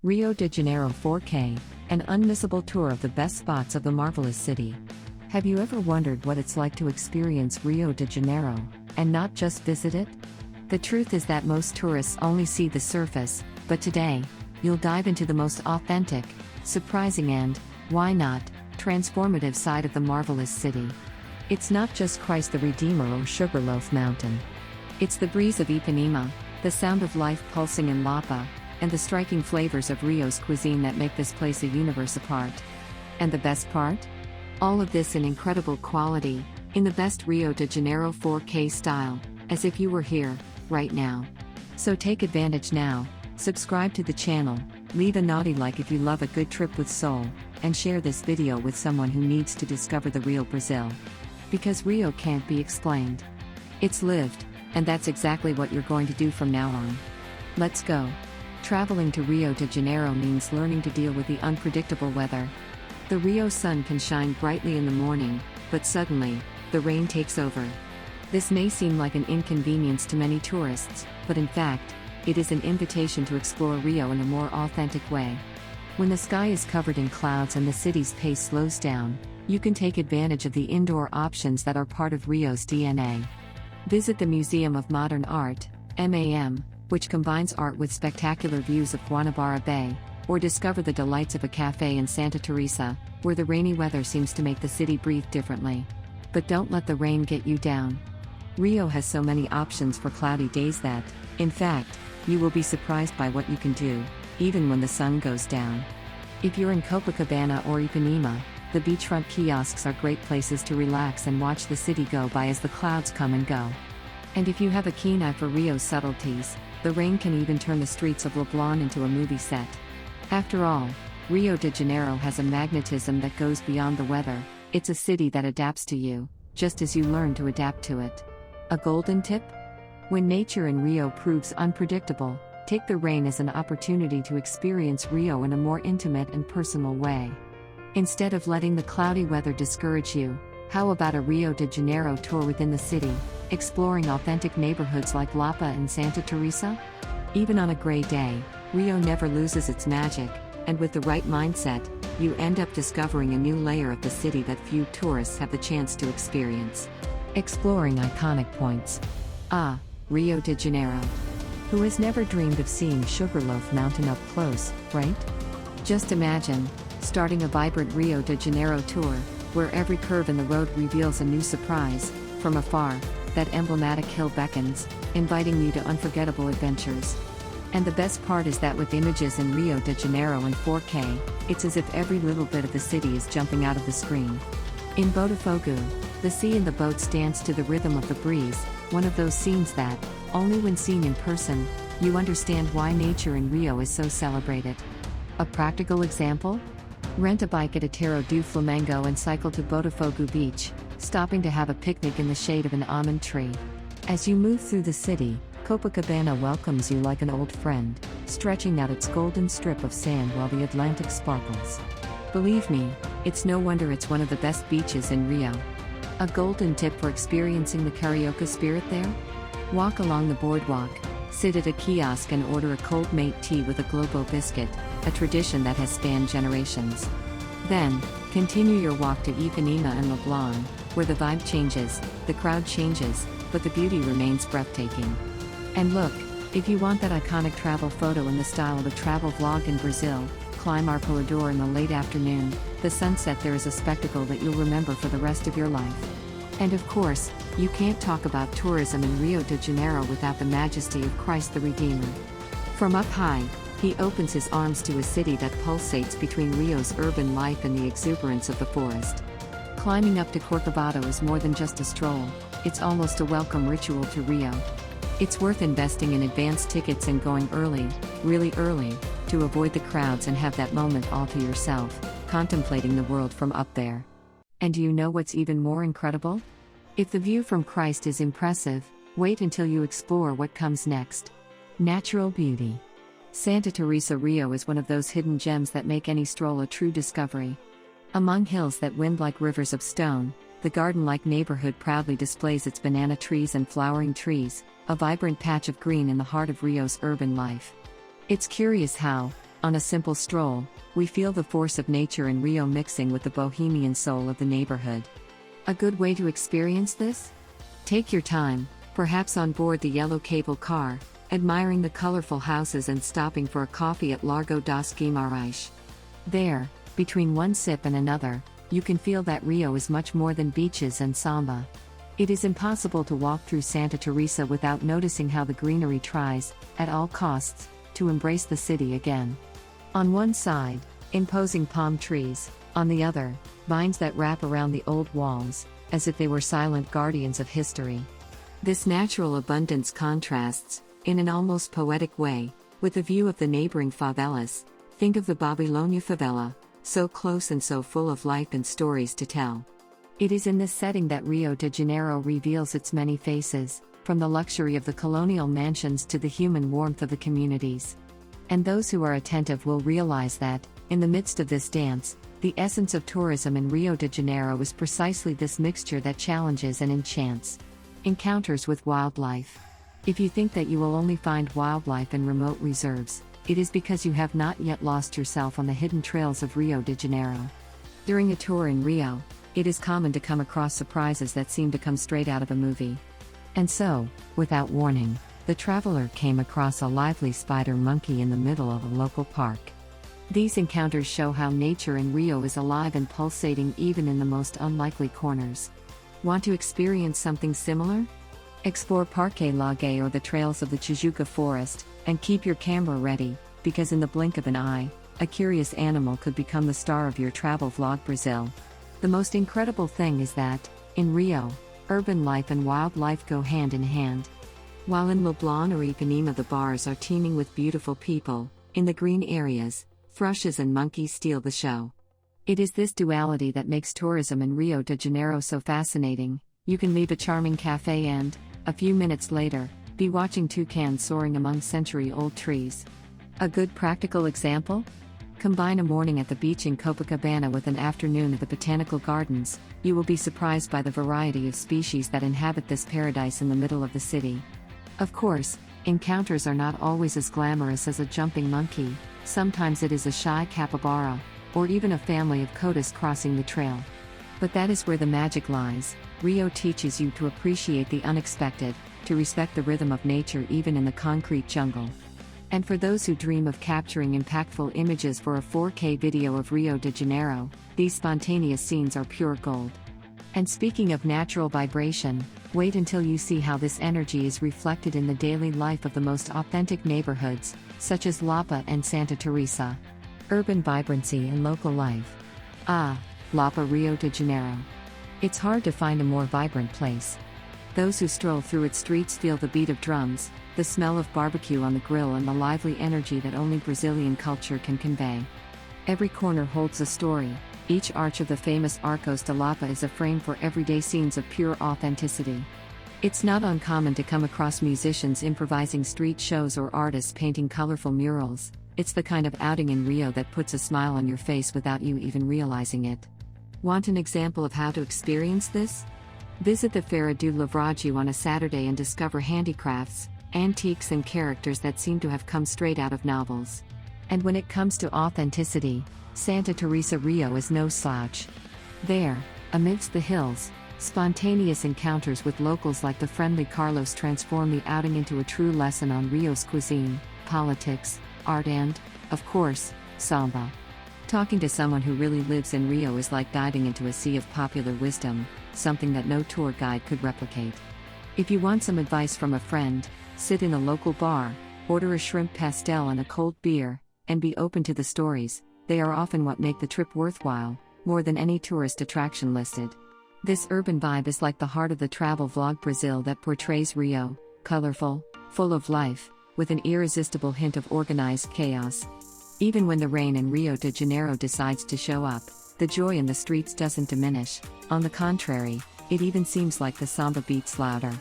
Rio de Janeiro 4K, an unmissable tour of the best spots of the marvelous city. Have you ever wondered what it's like to experience Rio de Janeiro, and not just visit it? The truth is that most tourists only see the surface, but today, you'll dive into the most authentic, surprising and, why not, transformative side of the marvelous city. It's not just Christ the Redeemer or Sugarloaf Mountain. It's the breeze of Ipanema, the sound of life pulsing in Lapa, and the striking flavors of Rio's cuisine that make this place a universe apart. And the best part? All of this in incredible quality, in the best Rio de Janeiro 4K style, as if you were here, right now. So take advantage now, subscribe to the channel, leave a naughty like if you love a good trip with soul, and share this video with someone who needs to discover the real Brazil. Because Rio can't be explained. It's lived, and that's exactly what you're going to do from now on. Let's go. Traveling to Rio de Janeiro means learning to deal with the unpredictable weather. The Rio sun can shine brightly in the morning, but suddenly, the rain takes over. This may seem like an inconvenience to many tourists, but in fact, it is an invitation to explore Rio in a more authentic way. When the sky is covered in clouds and the city's pace slows down, you can take advantage of the indoor options that are part of Rio's DNA. Visit the Museum of Modern Art, MAM, which combines art with spectacular views of Guanabara Bay, or discover the delights of a cafe in Santa Teresa, where the rainy weather seems to make the city breathe differently. But don't let the rain get you down. Rio has so many options for cloudy days that, in fact, you will be surprised by what you can do, even when the sun goes down. If you're in Copacabana or Ipanema, the beachfront kiosks are great places to relax and watch the city go by as the clouds come and go. And if you have a keen eye for Rio's subtleties, the rain can even turn the streets of Leblon into a movie set. After all, Rio de Janeiro has a magnetism that goes beyond the weather. It's a city that adapts to you, just as you learn to adapt to it. A golden tip? When nature in Rio proves unpredictable, take the rain as an opportunity to experience Rio in a more intimate and personal way. Instead of letting the cloudy weather discourage you, how about a Rio de Janeiro tour within the city, exploring authentic neighborhoods like Lapa and Santa Teresa? Even on a gray day, Rio never loses its magic, and with the right mindset, you end up discovering a new layer of the city that few tourists have the chance to experience. Exploring iconic points. Ah, Rio de Janeiro. Who has never dreamed of seeing Sugarloaf Mountain up close, right? Just imagine, starting a vibrant Rio de Janeiro tour, where every curve in the road reveals a new surprise. From afar, that emblematic hill beckons, inviting you to unforgettable adventures. And the best part is that with images in Rio de Janeiro in 4K, it's as if every little bit of the city is jumping out of the screen. In Botafogo, the sea and the boats dance to the rhythm of the breeze, one of those scenes that, only when seen in person, you understand why nature in Rio is so celebrated. A practical example? Rent a bike at Terra do Flamengo and cycle to Botafogo Beach, stopping to have a picnic in the shade of an almond tree. As you move through the city, Copacabana welcomes you like an old friend, stretching out its golden strip of sand while the Atlantic sparkles. Believe me, it's no wonder it's one of the best beaches in Rio. A golden tip for experiencing the carioca spirit there? Walk along the boardwalk, sit at a kiosk and order a cold mate tea with a Globo biscuit, a tradition that has spanned generations. Then, continue your walk to Ipanema and Leblon, where the vibe changes, the crowd changes, but the beauty remains breathtaking. And look, if you want that iconic travel photo in the style of a travel vlog in Brazil, climb Arpoador in the late afternoon. The sunset there is a spectacle that you'll remember for the rest of your life. And of course, you can't talk about tourism in Rio de Janeiro without the majesty of Christ the Redeemer. From up high, he opens his arms to a city that pulsates between Rio's urban life and the exuberance of the forest. Climbing up to Corcovado is more than just a stroll, it's almost a welcome ritual to Rio. It's worth investing in advance tickets and going early, really early, to avoid the crowds and have that moment all to yourself, contemplating the world from up there. And do you know what's even more incredible? If the view from Christ is impressive, wait until you explore what comes next. Natural beauty. Santa Teresa Rio is one of those hidden gems that make any stroll a true discovery. Among hills that wind like rivers of stone, the garden-like neighborhood proudly displays its banana trees and flowering trees, a vibrant patch of green in the heart of Rio's urban life. It's curious how, On a simple stroll, we feel the force of nature in Rio mixing with the bohemian soul of the neighborhood. A good way to experience this? Take your time, perhaps on board the yellow cable car, admiring the colorful houses and stopping for a coffee at Largo das Guimarães. There, between one sip and another, you can feel that Rio is much more than beaches and samba. It is impossible to walk through Santa Teresa without noticing how the greenery tries, at all costs, to embrace the city again. On one side, imposing palm trees, on the other, vines that wrap around the old walls, as if they were silent guardians of history. This natural abundance contrasts, in an almost poetic way, with the view of the neighboring favelas. Think of the Babilônia favela, so close and so full of life and stories to tell. It is in this setting that Rio de Janeiro reveals its many faces, from the luxury of the colonial mansions to the human warmth of the communities. And those who are attentive will realize that, in the midst of this dance, the essence of tourism in Rio de Janeiro is precisely this mixture that challenges and enchants. Encounters with wildlife. If you think that you will only find wildlife in remote reserves, it is because you have not yet lost yourself on the hidden trails of Rio de Janeiro. During a tour in Rio, it is common to come across surprises that seem to come straight out of a movie. And so, without warning, the traveler came across a lively spider monkey in the middle of a local park. These encounters show how nature in Rio is alive and pulsating even in the most unlikely corners. Want to experience something similar? Explore Parque Lage or the trails of the Tijuca forest, and keep your camera ready, because in the blink of an eye, a curious animal could become the star of your travel vlog Brazil. The most incredible thing is that, in Rio, urban life and wildlife go hand in hand. While in Leblon or Ipanema the bars are teeming with beautiful people, in the green areas, thrushes and monkeys steal the show. It is this duality that makes tourism in Rio de Janeiro so fascinating. You can leave a charming cafe and, a few minutes later, be watching toucans soaring among century-old trees. A good practical example? Combine a morning at the beach in Copacabana with an afternoon at the botanical gardens. You will be surprised by the variety of species that inhabit this paradise in the middle of the city. Of course, encounters are not always as glamorous as a jumping monkey. Sometimes it is a shy capybara, or even a family of coatis crossing the trail. But that is where the magic lies. Rio teaches you to appreciate the unexpected, to respect the rhythm of nature even in the concrete jungle. And for those who dream of capturing impactful images for a 4K video of Rio de Janeiro, these spontaneous scenes are pure gold. And speaking of natural vibration, wait until you see how this energy is reflected in the daily life of the most authentic neighborhoods, such as Lapa and Santa Teresa. Urban vibrancy and local life. Ah, Lapa, Rio de Janeiro. It's hard to find a more vibrant place. Those who stroll through its streets feel the beat of drums, the smell of barbecue on the grill and the lively energy that only Brazilian culture can convey. Every corner holds a story. Each arch of the famous Arcos de Lapa is a frame for everyday scenes of pure authenticity. It's not uncommon to come across musicians improvising street shows or artists painting colorful murals. It's the kind of outing in Rio that puts a smile on your face without you even realizing it. Want an example of how to experience this? Visit the Feira do Lavraggio on a Saturday and discover handicrafts, antiques and characters that seem to have come straight out of novels. And when it comes to authenticity, Santa Teresa Rio is no slouch. There, amidst the hills, spontaneous encounters with locals like the friendly Carlos transform the outing into a true lesson on Rio's cuisine, politics, art and, of course, samba. Talking to someone who really lives in Rio is like diving into a sea of popular wisdom, something that no tour guide could replicate. If you want some advice from a friend, sit in a local bar, order a shrimp pastel and a cold beer, and be open to the stories. They are often what make the trip worthwhile, more than any tourist attraction listed. This urban vibe is like the heart of the travel vlog Brazil that portrays Rio, colorful, full of life, with an irresistible hint of organized chaos. Even when the rain in Rio de Janeiro decides to show up, the joy in the streets doesn't diminish. On the contrary, it even seems like the samba beats louder.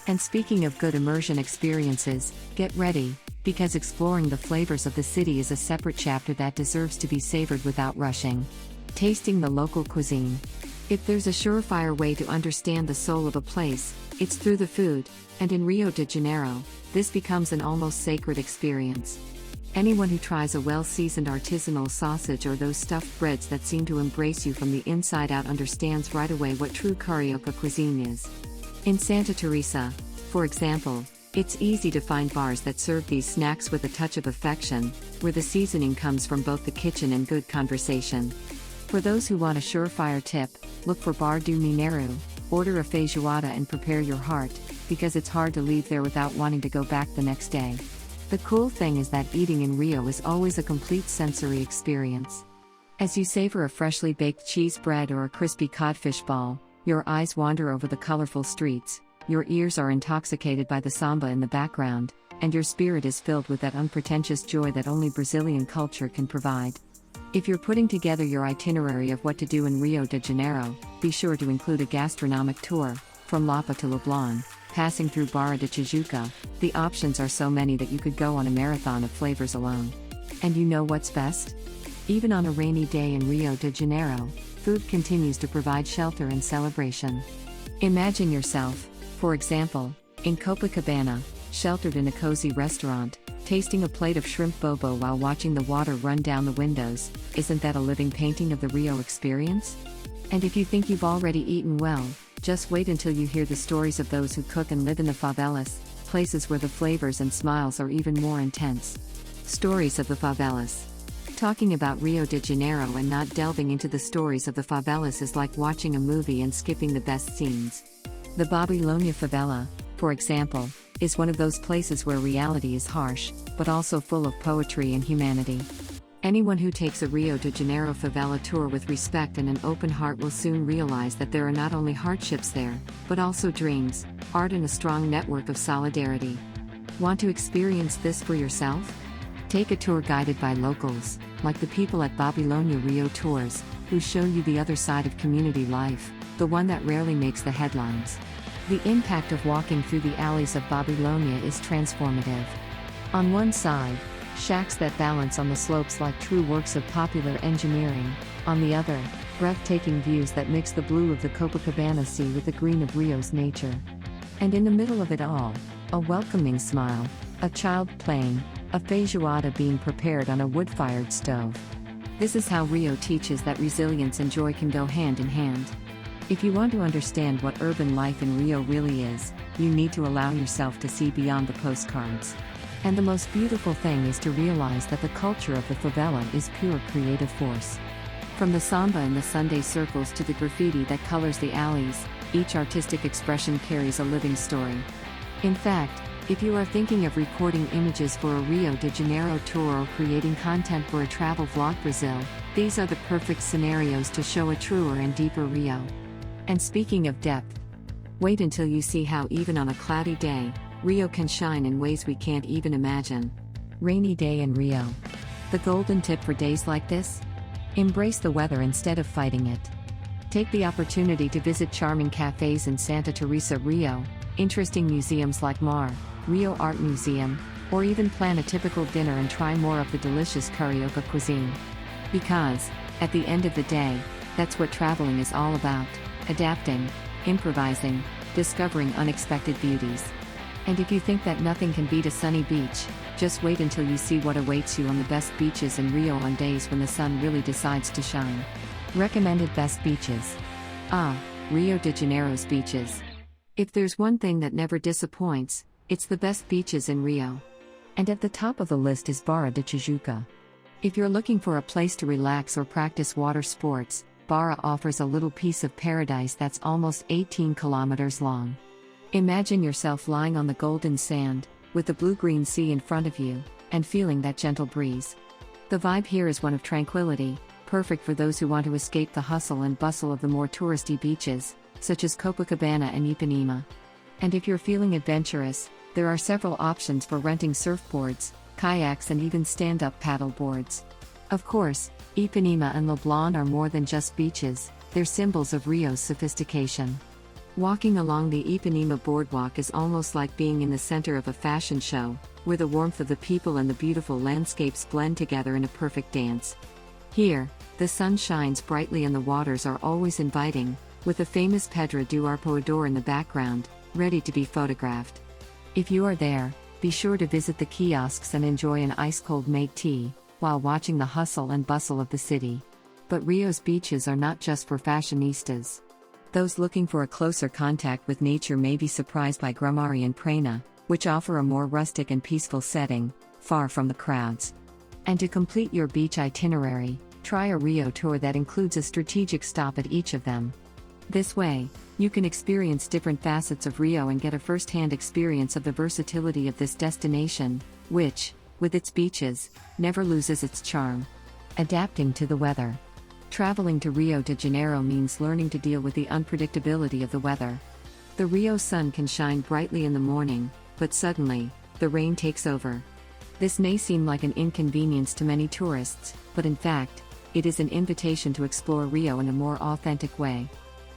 And speaking of good immersion experiences, get ready, because exploring the flavors of the city is a separate chapter that deserves to be savored without rushing. Tasting the local cuisine. If there's a surefire way to understand the soul of a place, it's through the food, and in Rio de Janeiro, this becomes an almost sacred experience. Anyone who tries a well-seasoned artisanal sausage or those stuffed breads that seem to embrace you from the inside out understands right away what true Carioca cuisine is. In Santa Teresa, for example, it's easy to find bars that serve these snacks with a touch of affection, where the seasoning comes from both the kitchen and good conversation. For those who want a surefire tip, look for Bar do Mineiro, order a feijoada and prepare your heart, because it's hard to leave there without wanting to go back the next day. The cool thing is that eating in Rio is always a complete sensory experience. As you savor a freshly baked cheese bread or a crispy codfish ball, your eyes wander over the colorful streets, your ears are intoxicated by the samba in the background, and your spirit is filled with that unpretentious joy that only Brazilian culture can provide. If you're putting together your itinerary of what to do in Rio de Janeiro, be sure to include a gastronomic tour, from Lapa to Leblon, passing through Barra de Tijuca. The options are so many that you could go on a marathon of flavors alone. And you know what's best? Even on a rainy day in Rio de Janeiro, food continues to provide shelter and celebration. Imagine yourself, for example, in Copacabana, sheltered in a cozy restaurant, tasting a plate of shrimp bobo while watching the water run down the windows. Isn't that a living painting of the Rio experience? And if you think you've already eaten well, just wait until you hear the stories of those who cook and live in the favelas, places where the flavors and smiles are even more intense. Stories of the favelas. Talking about Rio de Janeiro and not delving into the stories of the favelas is like watching a movie and skipping the best scenes. The Babilônia favela, for example, is one of those places where reality is harsh, but also full of poetry and humanity. Anyone who takes a Rio de Janeiro favela tour with respect and an open heart will soon realize that there are not only hardships there, but also dreams, art and a strong network of solidarity. Want to experience this for yourself? Take a tour guided by locals, like the people at Babilônia Rio Tours, who show you the other side of community life, the one that rarely makes the headlines. The impact of walking through the alleys of Babilônia is transformative. On one side, shacks that balance on the slopes like true works of popular engineering, on the other, breathtaking views that mix the blue of the Copacabana Sea with the green of Rio's nature. And in the middle of it all, a welcoming smile, a child playing, a feijoada being prepared on a wood-fired stove. This is how Rio teaches that resilience and joy can go hand in hand. If you want to understand what urban life in Rio really is, you need to allow yourself to see beyond the postcards. And the most beautiful thing is to realize that the culture of the favela is pure creative force. From the samba in the Sunday circles to the graffiti that colors the alleys, each artistic expression carries a living story. In fact, if you are thinking of recording images for a Rio de Janeiro tour or creating content for a travel vlog Brazil, these are the perfect scenarios to show a truer and deeper Rio. And speaking of depth, wait until you see how even on a cloudy day, Rio can shine in ways we can't even imagine. Rainy day in Rio. The golden tip for days like this? Embrace the weather instead of fighting it. Take the opportunity to visit charming cafes in Santa Teresa, Rio, interesting museums like Rio Art Museum, or even plan a typical dinner and try more of the delicious Carioca cuisine. Because, at the end of the day, that's what traveling is all about. Adapting, improvising, discovering unexpected beauties. And if you think that nothing can beat a sunny beach, just wait until you see what awaits you on the best beaches in Rio on days when the sun really decides to shine. Recommended best beaches. Rio de Janeiro's beaches. If there's one thing that never disappoints, it's the best beaches in Rio. And at the top of the list is Barra de Tijuca. If you're looking for a place to relax or practice water sports, Barra offers a little piece of paradise that's almost 18 kilometers long. Imagine yourself lying on the golden sand, with the blue-green sea in front of you, and feeling that gentle breeze. The vibe here is one of tranquility, perfect for those who want to escape the hustle and bustle of the more touristy beaches, such as Copacabana and Ipanema. And if you're feeling adventurous, there are several options for renting surfboards, kayaks and even stand-up paddle boards. Of course, Ipanema and Leblon are more than just beaches, they're symbols of Rio's sophistication. Walking along the Ipanema boardwalk is almost like being in the center of a fashion show, where the warmth of the people and the beautiful landscapes blend together in a perfect dance. Here, the sun shines brightly and the waters are always inviting, with the famous Pedra do Arpoador in the background, ready to be photographed. If you are there, Be sure to visit the kiosks and enjoy an ice-cold mate tea, while watching the hustle and bustle of the city. But Rio's beaches are not just for fashionistas. Those looking for a closer contact with nature may be surprised by Grumari and Prena, which offer a more rustic and peaceful setting, far from the crowds. And to complete your beach itinerary, try a Rio tour that includes a strategic stop at each of them. This way, you can experience different facets of Rio and get a first-hand experience of the versatility of this destination, which, with its beaches, never loses its charm. Adapting to the weather. Traveling to Rio de Janeiro means learning to deal with the unpredictability of the weather. The Rio sun can shine brightly in the morning, but suddenly, the rain takes over. This may seem like an inconvenience to many tourists, but in fact, it is an invitation to explore Rio in a more authentic way.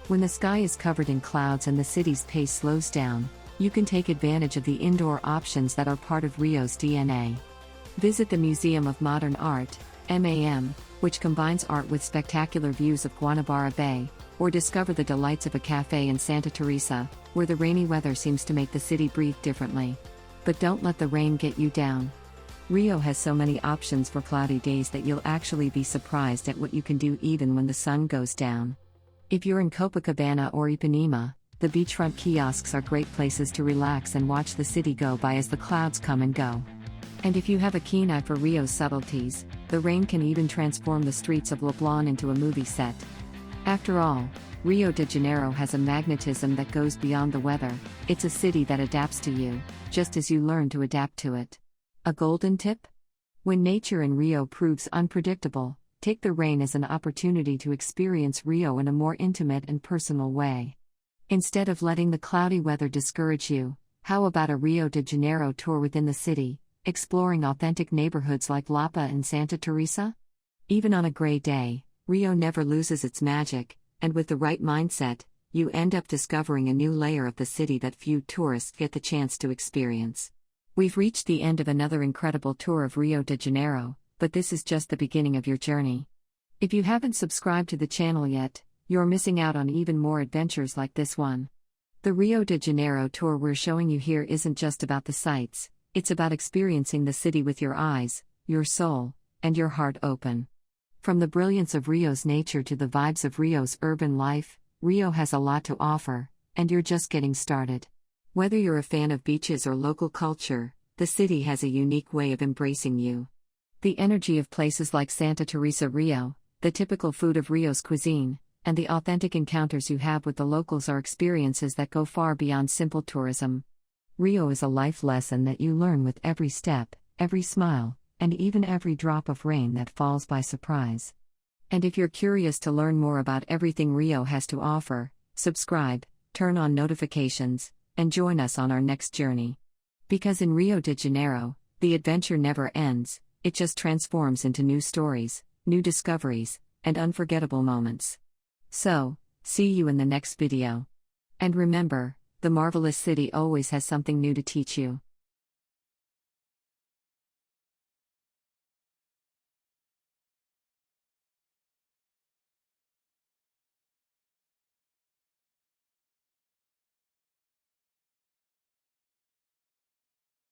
When the sky is covered in clouds and the city's pace slows down, you can take advantage of the indoor options that are part of Rio's DNA. Visit the Museum of Modern Art, MAM, which combines art with spectacular views of Guanabara Bay, or discover the delights of a cafe in Santa Teresa, where the rainy weather seems to make the city breathe differently. But don't let the rain get you down. Rio has so many options for cloudy days that you'll actually be surprised at what you can do even when the sun goes down. If you're in Copacabana or Ipanema, the beachfront kiosks are great places to relax and watch the city go by as the clouds come and go. And if you have a keen eye for Rio's subtleties, the rain can even transform the streets of Leblon into a movie set. After all, Rio de Janeiro has a magnetism that goes beyond the weather. It's a city that adapts to you, just as you learn to adapt to it. A golden tip? When nature in Rio proves unpredictable, take the rain as an opportunity to experience Rio in a more intimate and personal way. Instead of letting the cloudy weather discourage you, how about a Rio de Janeiro tour within the city, exploring authentic neighborhoods like Lapa and Santa Teresa? Even on a gray day, Rio never loses its magic, and with the right mindset, you end up discovering a new layer of the city that few tourists get the chance to experience. We've reached the end of another incredible tour of Rio de Janeiro, but this is just the beginning of your journey. If you haven't subscribed to the channel yet, you're missing out on even more adventures like this one. The Rio de Janeiro tour we're showing you here isn't just about the sights, it's about experiencing the city with your eyes, your soul, and your heart open. From the brilliance of Rio's nature to the vibes of Rio's urban life, Rio has a lot to offer, and you're just getting started. Whether you're a fan of beaches or local culture, the city has a unique way of embracing you. The energy of places like Santa Teresa Rio, the typical food of Rio's cuisine, and the authentic encounters you have with the locals are experiences that go far beyond simple tourism. Rio is a life lesson that you learn with every step, every smile, and even every drop of rain that falls by surprise. And if you're curious to learn more about everything Rio has to offer, subscribe, turn on notifications, and join us on our next journey. Because in Rio de Janeiro, the adventure never ends, it just transforms into new stories, new discoveries, and unforgettable moments. So, see you in the next video. And remember, the marvelous city always has something new to teach you.